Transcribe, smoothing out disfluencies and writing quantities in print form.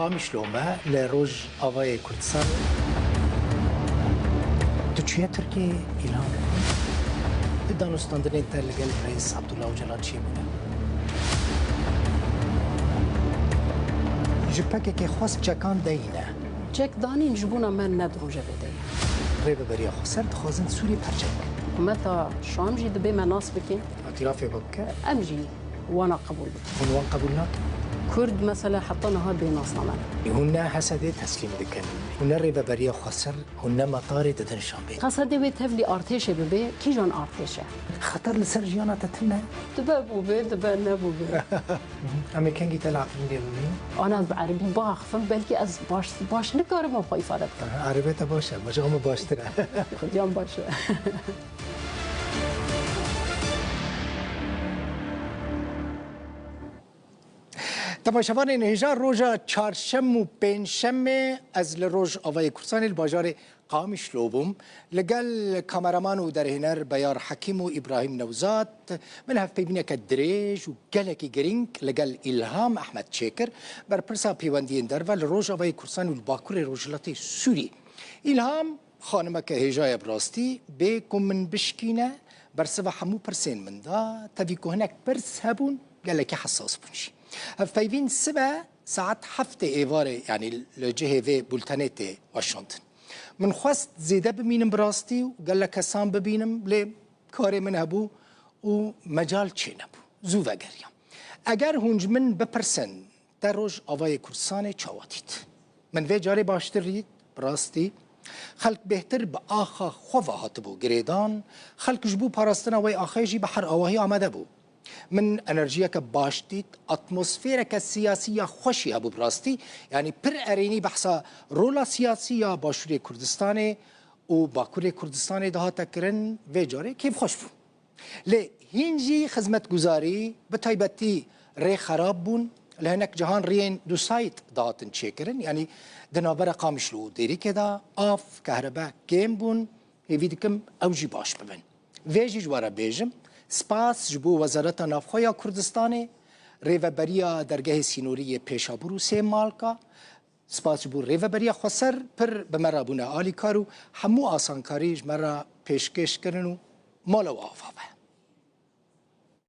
قامش لومه لروج آوای کردستان تو چیه ترکیه ایلام دانستاندن انت لگل رئیس عبدالله اوجلان چی بونه جپکه که خواست چکان دینه چک دانین جبونا من ندروجه بده ریب بریا خسر دخوازن سوری پرچک متى شام جي دبي مناص بكين اعترافي بك امجي وانا قبول بك عنوان قبولنا كرد مثلا حطينا هاد بيناصنا معنا هن حسدي تسليم دكن هن ريب بريا خسر هن مطار ددن شامبي قصدي بيت هفلي ارتشه ببي كي جون ارتشه خطر لسرجيانا تتنا دبا بوبي دبا نبوبي اما كان جيت العب في انا بعربي باخ بلكي از باش نكار ما بخوي فادت عربي تباشا ما جام باشتر خد يوم باشه تماشاوان نهجار روژا چهارشم و پنجشم از لروج آوای کردستان الباجار قامش لوبم لگل کامرامان و در هنر بیار حکیم و ابراهیم نوزاد من هف پیبینه که دریج و گلکی گرینگ لگل الهام احمد شکر بر پرسا پیوندی اندر و لروج آوای کردستان الباکور روجلات سوری الهام خانمه که هجای براستی بیکم من بشکینه بر سوا حمو پرسین من دا تبیکو هنک پرس هبون گلکی حساس بونشی فايفين 7 ساعات هفته ايواري يعني الجهه في بولتانيت واشنطن من خواست زيده بمينم براستي وقال لك كسان ببينم لي كاري من هبو ومجال چه نبو زو وگريا اگر هونج من بپرسن در روج آوای کردستان چاواتید من وی جاري باشتر ريد براستي خلق بهتر با آخا خواه هاتبو گریدان خلق جبو پاراستنا وی آخای جي بحر آواهي آمده بو من انرژیا که باشتید اتمسفر که سیاسی خوشی هبو براستی یعنی پر ارینی بحثا رولا سیاسی باشوری کردستان و باکوری کردستان ده تکرن و جاره کیف خوش بو لی هینجی خدمت گزاری به تایبتی ری خراب بون لهنک جهان رین دو سایت دهاتن چیکرن یعنی دنابر قامشلو دیری که دا آف کهربا کم بون هیویدکم اوجی باش ببن ویجی جوارا بیجم سپاس جبو وزارت نافخویا کردستان ریوبریا درگاه سینوری پیشابرو سه مالکا سپاس جبو ریوبریا خسر پر بمرابونه آلی کارو همو آسانکاری جمرا پیشکش کرنو مالو آفابه